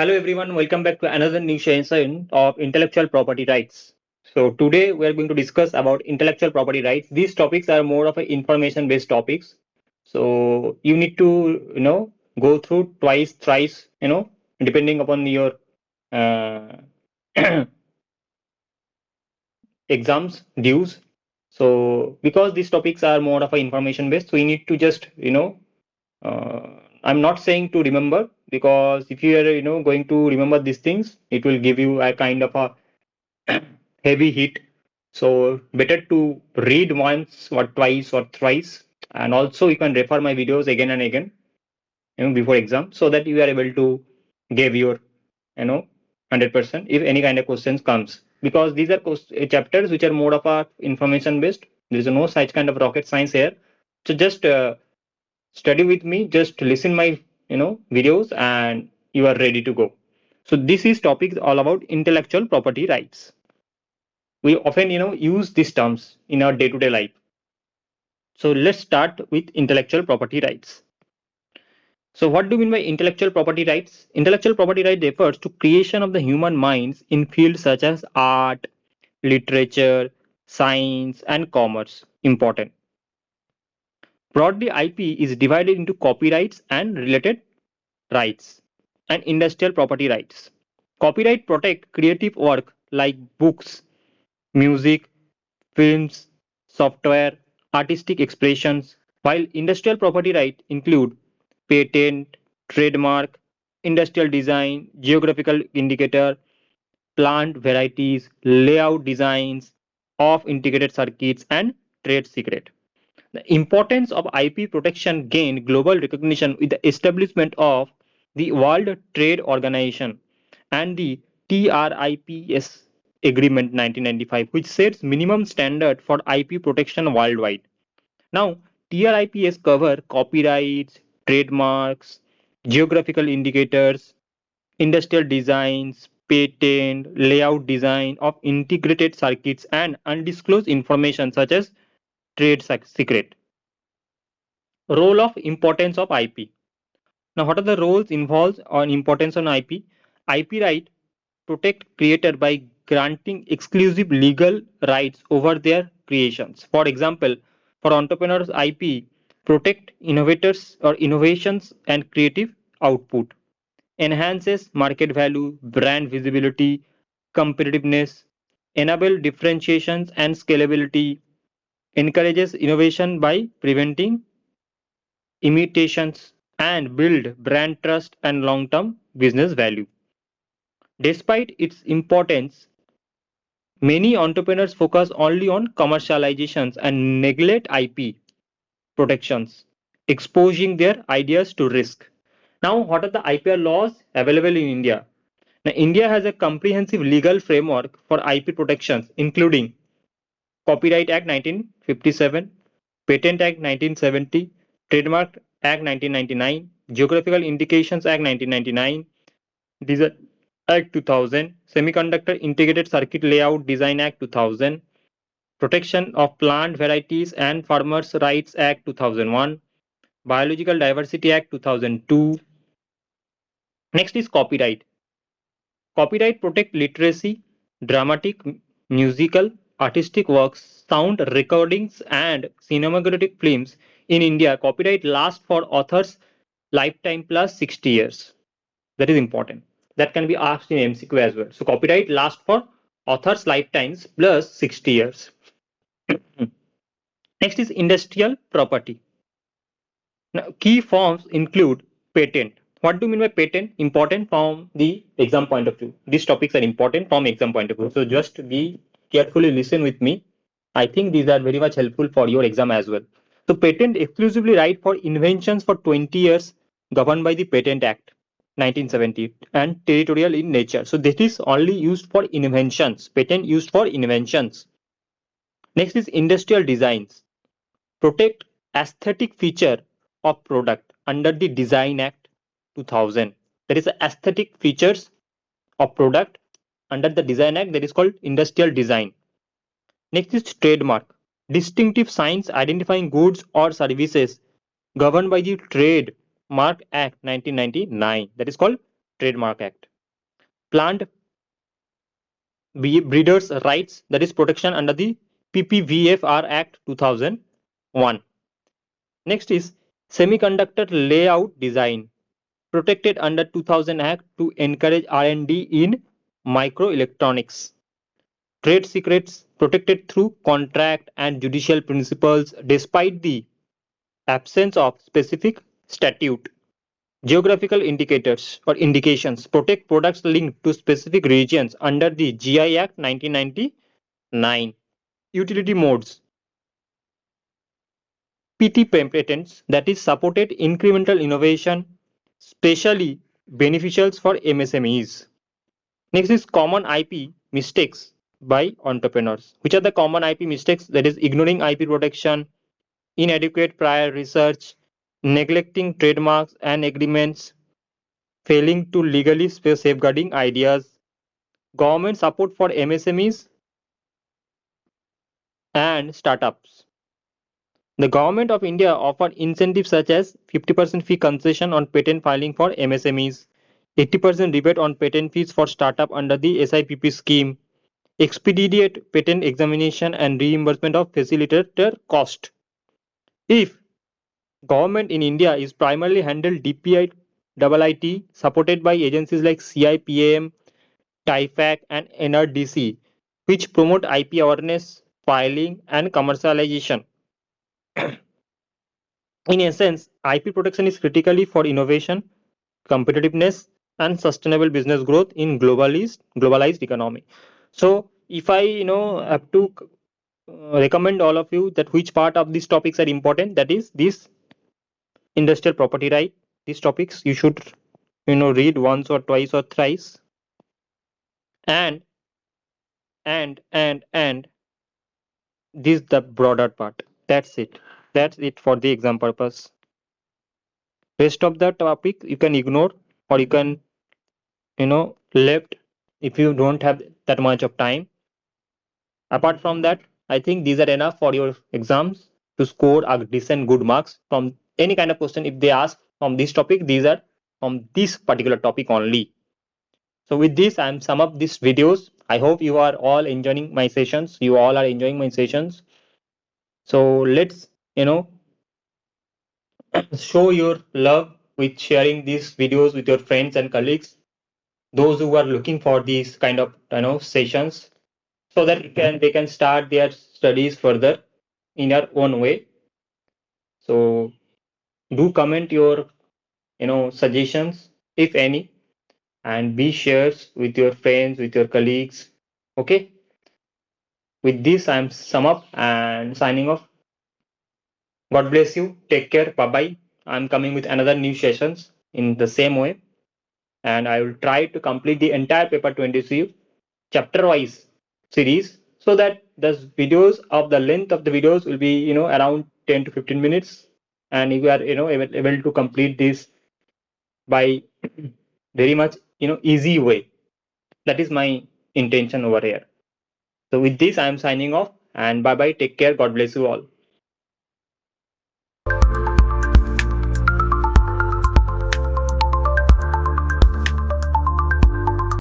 Hello everyone, welcome back to another new session of intellectual property rights. So today we are going to discuss about intellectual property rights. These topics are more of a information based topics. So you need to, go through twice, thrice, depending upon your uh, exams dues. So because these topics are more of a information based, so we need to just, I'm not saying to remember, because if you are going to remember these things, it will give you a kind of a heavy hit. So better to read once or twice or thrice, and also you can refer my videos again and again, before exam, so that you are able to give your 100% if any kind of questions comes, because these are chapters which are more of a information based. There is no such kind of rocket science here. So just study with me, just listen my videos, and you are ready to go. So this is topic all about intellectual property rights. We often use these terms in our day-to-day life. So let's start with intellectual property rights. So what do you mean by intellectual property rights? Intellectual property right refers to creation of the human minds in fields such as art, literature, science, and commerce. Important. Broadly, IP is divided into copyrights and related rights and industrial property rights. Copyright protect creative work like books, music, films, software, artistic expressions, while industrial property rights include patent, trademark, industrial design, geographical indicator, plant varieties, layout designs of integrated circuits, and trade secret. The importance of IP protection gained global recognition with the establishment of the World Trade Organization and the TRIPS Agreement 1995, which sets minimum standard for IP protection worldwide. Now, TRIPS cover copyrights, trademarks, geographical indicators, industrial designs, patent, layout design of integrated circuits, and undisclosed information such as trade secret. Role of importance of IP. Now, what are the roles involved on importance on IP? IP right protect creator by granting exclusive legal rights over their creations. For example, for entrepreneurs, IP protect innovators or innovations and creative output, enhances market value, brand visibility, competitiveness, enable differentiations and scalability, encourages innovation by preventing imitations, and build brand trust and long-term business value. Despite its importance, many entrepreneurs focus only on commercializations and neglect IP protections, exposing their ideas to risk. Now, what are the IPR laws available in India? Now, India has a comprehensive legal framework for IP protections, including Copyright Act 1957, Patent Act 1970, Trademark Act 1999, Geographical Indications Act 1999, Design Act 2000, Semiconductor Integrated Circuit Layout Design Act 2000, Protection of Plant Varieties and Farmers' Rights Act 2001, Biological Diversity Act 2002. Next is copyright. Copyright protect literacy, dramatic, musical, artistic works, sound recordings, and cinematographic films. In India, copyright lasts for authors' lifetime plus 60 years. That is important. That can be asked in MCQ as well. So copyright lasts for authors' lifetimes plus 60 years. Next is industrial property. Now, key forms include patent. What do you mean by patent? Important from the exam point of view. These topics are important from exam point of view. So just be carefully listen with me. I think these are very much helpful for your exam as well. So patent exclusively right for inventions for 20 years governed by the Patent Act 1970 and territorial in nature. So this is only used for inventions. Patent used for inventions. Next is industrial designs. Protect aesthetic feature of product under the Design Act 2000. There is aesthetic features of product under the Design Act that is called industrial design. Next is trademark. Distinctive signs identifying goods or services governed by the Trademark Act 1999. That is called Trademark Act. plant breeders' rights, that is protection under the PPVFR Act 2001. Next is semiconductor layout design, protected under 2000 Act to encourage R&D in microelectronics. Trade secrets protected through contract and judicial principles despite the absence of specific statute. Geographical indicators or indications protect products linked to specific regions under the GI Act 1999. Utility modes, PT patents, that is supported incremental innovation, specially beneficial for MSMEs. Next is common IP mistakes by entrepreneurs. Which are the common IP mistakes? That is ignoring IP protection, inadequate prior research, neglecting trademarks and agreements, failing to legally safeguarding ideas, government support for MSMEs and startups. The government of India offered incentives such as 50% fee concession on patent filing for MSMEs, 80% rebate on patent fees for startup under the SIPP scheme, expedite patent examination and reimbursement of facilitator cost. If government in India is primarily handled DPI IIT supported by agencies like CIPAM, TIFAC and NRDC, which promote IP awareness, filing and commercialization. In essence, IP protection is critically for innovation, competitiveness, and sustainable business growth in globalized economy. So, if I have to recommend all of you that which part of these topics are important, that is this industrial property right. These topics you should read once or twice or thrice, and and this the broader part. That's it. That's it for the exam purpose. Rest of the topic you can ignore or you can left if you don't have that much of time. Apart from that, I think these are enough for your exams to score a decent good marks from any kind of question. If they ask from this topic, these are from this particular topic only. So with this, I'm sum up these videos. I hope you are all enjoying my sessions. You all are enjoying my sessions. So let's show your love with sharing these videos with your friends and colleagues, those who are looking for these kind of sessions, so that they can start their studies further in their own way. So do comment your suggestions if any, and be shares with your friends, with your colleagues. Okay, with this I'm sum up and signing off. God bless you, take care, bye bye. I'm coming with another new sessions in the same way, and I will try to complete the entire paper 20 chapter wise series, so that the videos of the length of the videos will be around 10 to 15 minutes, and you are able to complete this by very much easy way. That is my intention over here. So with this I am signing off, and bye bye, take care, God bless you all.